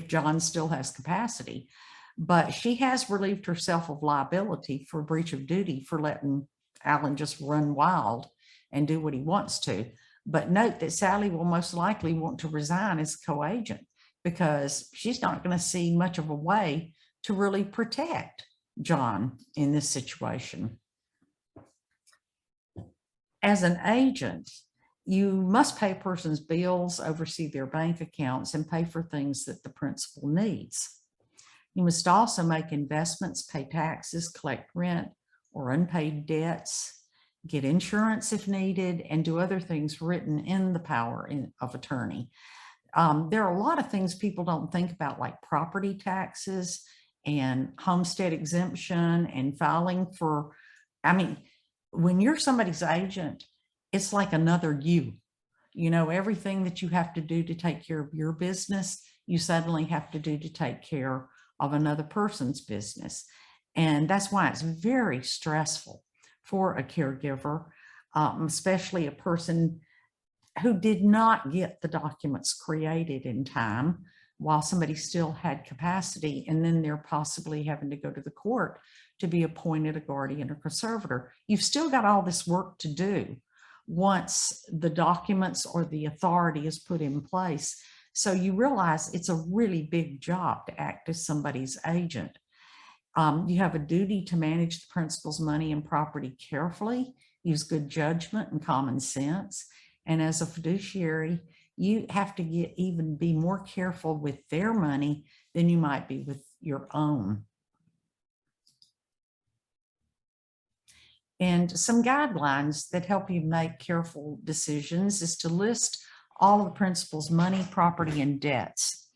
John still has capacity, but she has relieved herself of liability for breach of duty for letting Alan just run wild and do what he wants to. But note that Sally will most likely want to resign as co-agent because she's not going to see much of a way to really protect John in this situation. As an agent, you must pay a person's bills, oversee their bank accounts, and pay for things that the principal needs. You must also make investments, pay taxes, collect rent or unpaid debts, get insurance if needed, and do other things written in the power of attorney. There are a lot of things people don't think about, like property taxes and homestead exemption and filing for, I mean, when you're somebody's agent, it's like another you. You know, everything that you have to do to take care of your business, you suddenly have to do to take care of another person's business. And that's why it's very stressful for a caregiver, especially a person who did not get the documents created in time while somebody still had capacity, and then they're possibly having to go to the court to be appointed a guardian or conservator. You've still got all this work to do once the documents or the authority is put in place. So you realize it's a really big job to act as somebody's agent. You have a duty to manage the principal's money and property carefully, use good judgment and common sense. And as a fiduciary, you have to even be more careful with their money than you might be with your own. And some guidelines that help you make careful decisions is to list all of the principal's money, property, and debts.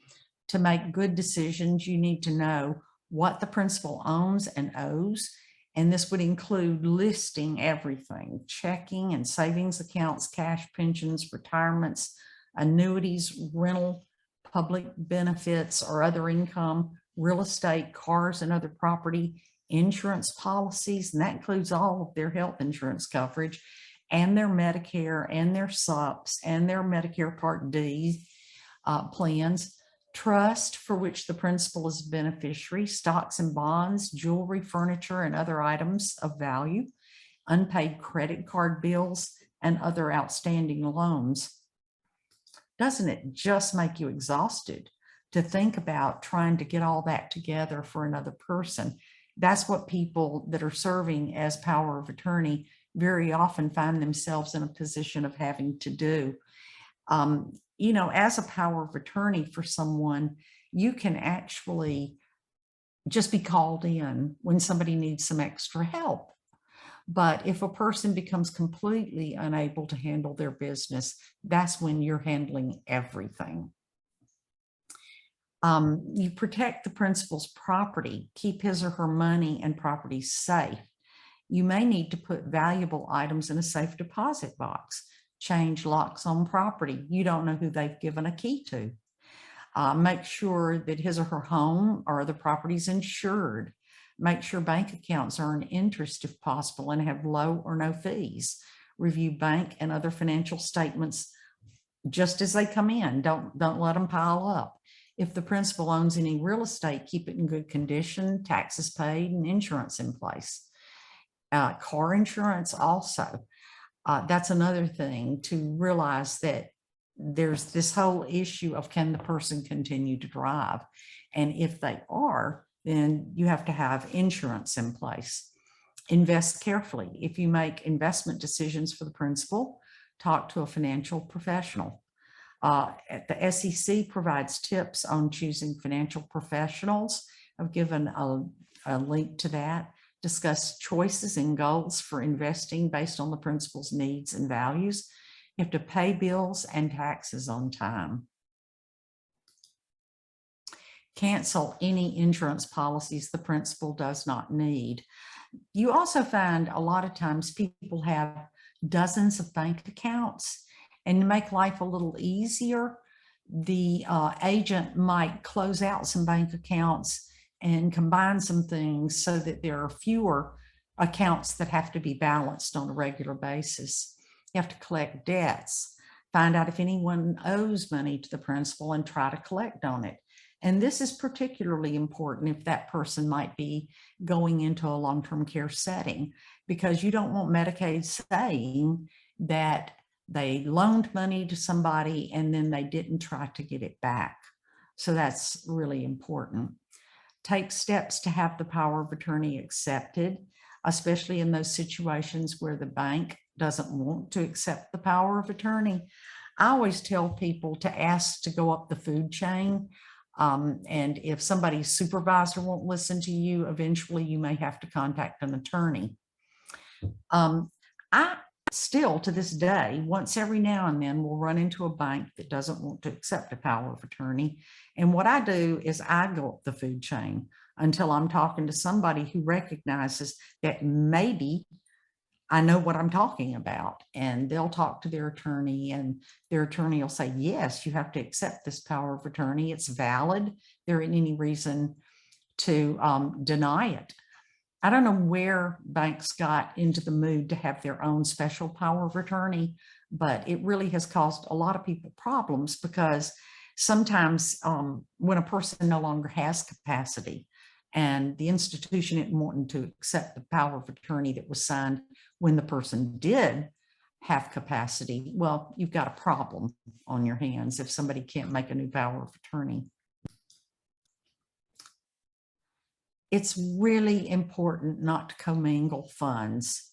To make good decisions, you need to know what the principal owns and owes. And this would include listing everything: checking and savings accounts, cash, pensions, retirements, annuities, rental, public benefits or other income, real estate, cars and other property, insurance policies, and that includes all of their health insurance coverage and their Medicare and their SUPs and their Medicare Part D plans, trust for which the principal is beneficiary, stocks and bonds, jewelry, furniture, and other items of value, unpaid credit card bills, and other outstanding loans. Doesn't it just make you exhausted to think about trying to get all that together for another person? That's what people that are serving as power of attorney very often find themselves in a position of having to do. You know, as a power of attorney for someone, you can actually just be called in when somebody needs some extra help. But if a person becomes completely unable to handle their business, that's when you're handling everything. You protect the principal's property, keep his or her money and property safe. You may need to put valuable items in a safe deposit box, change locks on property you don't know who they've given a key to. Make sure that his or her home or the property is insured. Make sure bank accounts earn interest if possible and have low or no fees. Review bank and other financial statements just as they come in. Don't let them pile up. If the principal owns any real estate, keep it in good condition, taxes paid, and insurance in place. Car insurance also. That's another thing to realize, that there's this whole issue of, can the person continue to drive? And if they are, then you have to have insurance in place. Invest carefully. If you make investment decisions for the principal, talk to a financial professional. The SEC provides tips on choosing financial professionals. I've given a link to that. Discuss choices and goals for investing based on the principal's needs and values. You have to pay bills and taxes on time. Cancel any insurance policies the principal does not need. You also find a lot of times people have dozens of bank accounts, and to make life a little easier, the agent might close out some bank accounts and combine some things so that there are fewer accounts that have to be balanced on a regular basis. You have to collect debts, find out if anyone owes money to the principal and try to collect on it. And this is particularly important if that person might be going into a long-term care setting, because you don't want Medicaid saying that they loaned money to somebody and then they didn't try to get it back. So that's really important. Take steps to have the power of attorney accepted, especially in those situations where the bank doesn't want to accept the power of attorney. I always tell people to ask to go up the food chain. And if somebody's supervisor won't listen to you, eventually you may have to contact an attorney. I still, to this day, once every now and then, will run into a bank that doesn't want to accept a power of attorney. And what I do is I go up the food chain until I'm talking to somebody who recognizes that maybe I know what I'm talking about, and they'll talk to their attorney, and their attorney will say, yes, you have to accept this power of attorney. It's valid. There isn't any reason to deny it. I don't know where banks got into the mood to have their own special power of attorney, but it really has caused a lot of people problems, because sometimes when a person no longer has capacity and the institution isn't wanting to accept the power of attorney that was signed when the person did have capacity, well, you've got a problem on your hands if somebody can't make a new power of attorney. it's really important not to commingle funds.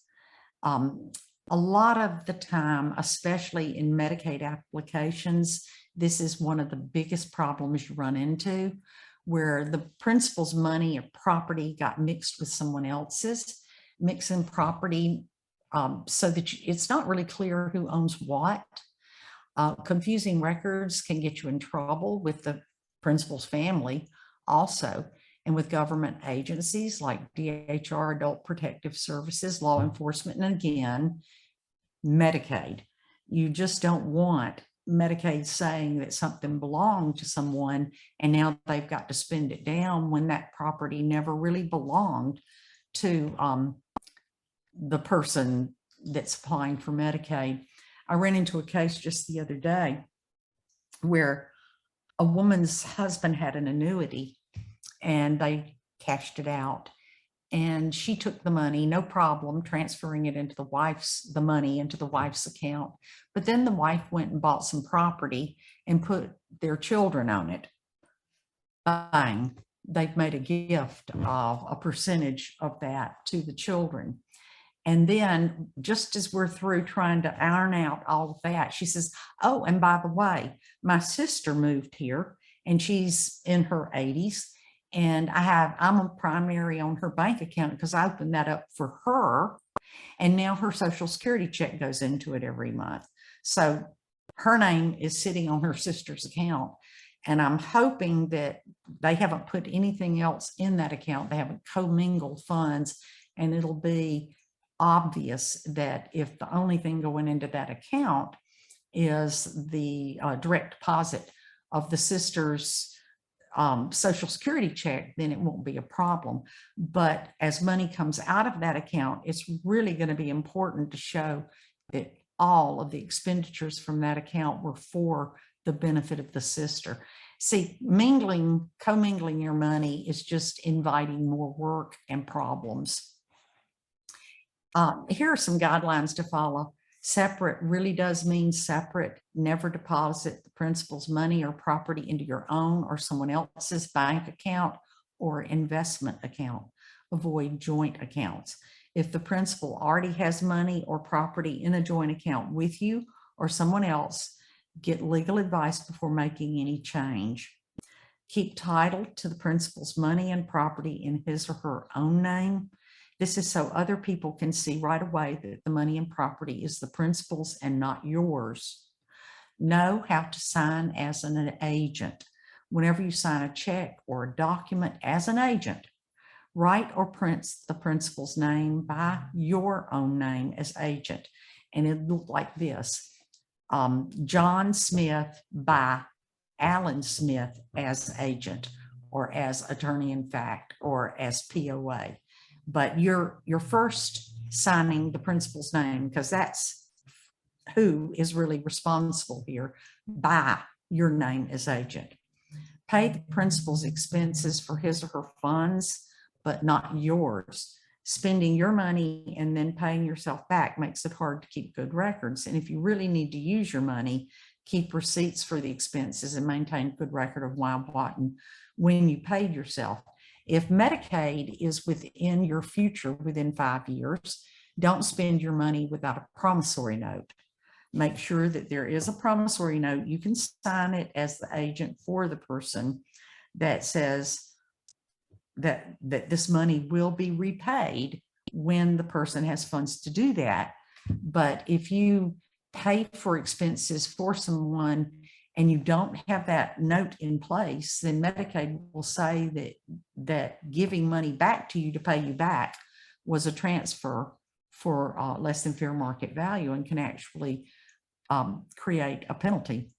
A lot of the time, especially in Medicaid applications, this is one of the biggest problems you run into, where the principal's money or property got mixed with someone else's, mixing property so that it's not really clear who owns what. Confusing records can get you in trouble with the principal's family also, and with government agencies like DHR, Adult Protective Services, law enforcement, and again, Medicaid. You just don't want Medicaid saying that something belonged to someone and now they've got to spend it down when that property never really belonged to the person that's applying for Medicaid. I ran into a case just the other day where a woman's husband had an annuity and they cashed it out, and she took the money, no problem, transferring it into the money into the wife's account. But then the wife went and bought some property and put their children on it. Bang, they've made a gift of a percentage of that to the children. And then just as we're through trying to iron out all of that, she says, oh, and by the way, my sister moved here and she's in her 80s. And I'm a primary on her bank account because I opened that up for her. And now her Social Security check goes into it every month. So her name is sitting on her sister's account. And I'm hoping that they haven't put anything else in that account. They haven't commingled funds, and it'll be obvious that if the only thing going into that account is the direct deposit of the sister's Social Security check, then it won't be a problem. But as money comes out of that account, it's really going to be important to show that all of the expenditures from that account were for the benefit of the sister. See, commingling your money is just inviting more work and problems. Here are some guidelines to follow. Separate really does mean separate. Never deposit the principal's money or property into your own or someone else's bank account or investment account. Avoid joint accounts. If the principal already has money or property in a joint account with you or someone else, get legal advice before making any change. Keep title to the principal's money and property in his or her own name. This is so other people can see right away that the money and property is the principal's and not yours. Know how to sign as an agent. Whenever you sign a check or a document as an agent, write or print the principal's name by your own name as agent. And it looked like this. John Smith by Alan Smith as agent or as attorney in fact or as POA. But you're first signing the principal's name because that's who is really responsible here, by your name as agent. Pay the principal's expenses for his or her funds, but not yours. Spending your money and then paying yourself back makes it hard to keep good records. And if you really need to use your money, keep receipts for the expenses and maintain a good record of why, what, and when you paid yourself. If Medicaid is within your future within 5 years, don't spend your money without a promissory note. Make sure that there is a promissory note. You can sign it as the agent for the person that says that this money will be repaid when the person has funds to do that. But if you pay for expenses for someone and you don't have that note in place, then Medicaid will say that giving money back to you to pay you back was a transfer for less than fair market value and can actually create a penalty.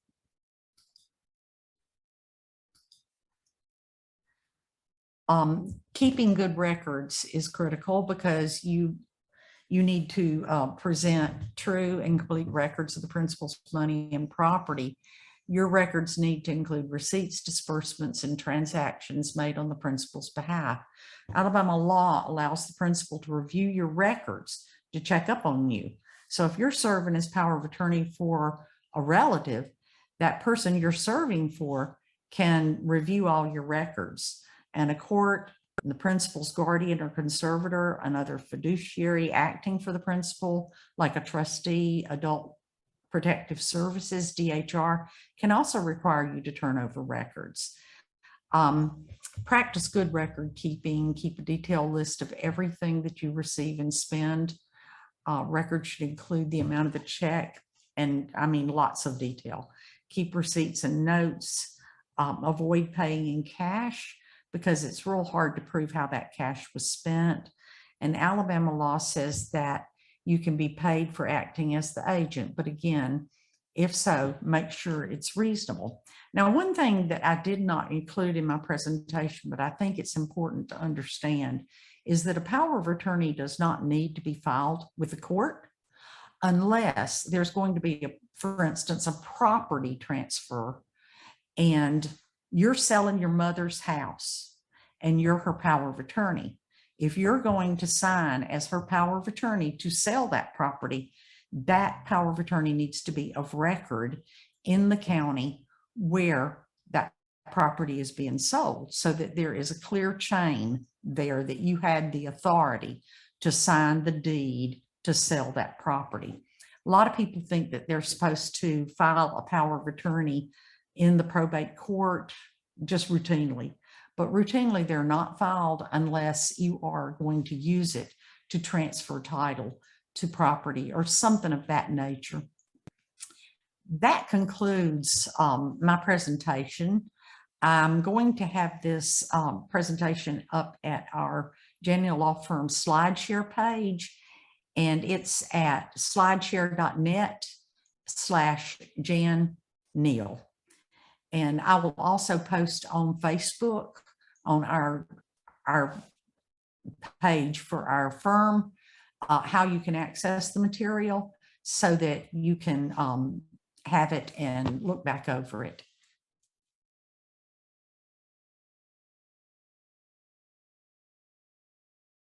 Keeping good records is critical because you need to present true and complete records of the principal's money and property. Your records need to include receipts, disbursements, and transactions made on the principal's behalf. Alabama law allows the principal to review your records to check up on you. So if you're serving as power of attorney for a relative, that person you're serving for can review all your records. And a court the principal's guardian or conservator, another fiduciary acting for the principal, like a trustee, adult protective services, DHR, can also require you to turn over records. Practice good record keeping, keep a detailed list of everything that you receive and spend. Records should include the amount of the check, and I mean lots of detail. Keep receipts and notes. Avoid paying in cash because it's real hard to prove how that cash was spent. And Alabama law says that you can be paid for acting as the agent, but again, if so, make sure it's reasonable. Now, one thing that I did not include in my presentation, but I think it's important to understand, is that a power of attorney does not need to be filed with the court unless there's going to be, for instance, a property transfer and you're selling your mother's house and you're her power of attorney. If you're going to sign as her power of attorney to sell that property, that power of attorney needs to be of record in the county where that property is being sold, so that there is a clear chain there that you had the authority to sign the deed to sell that property. A lot of people think that they're supposed to file a power of attorney in the probate court just routinely, but routinely they're not filed unless you are going to use it to transfer title to property or something of that nature. That concludes my presentation. I'm going to have this presentation up at our Neal Law Firm SlideShare page, and it's at slideshare.net/Jan Neal. And I will also post on Facebook on our page for our firm how you can access the material so that you can have it and look back over it.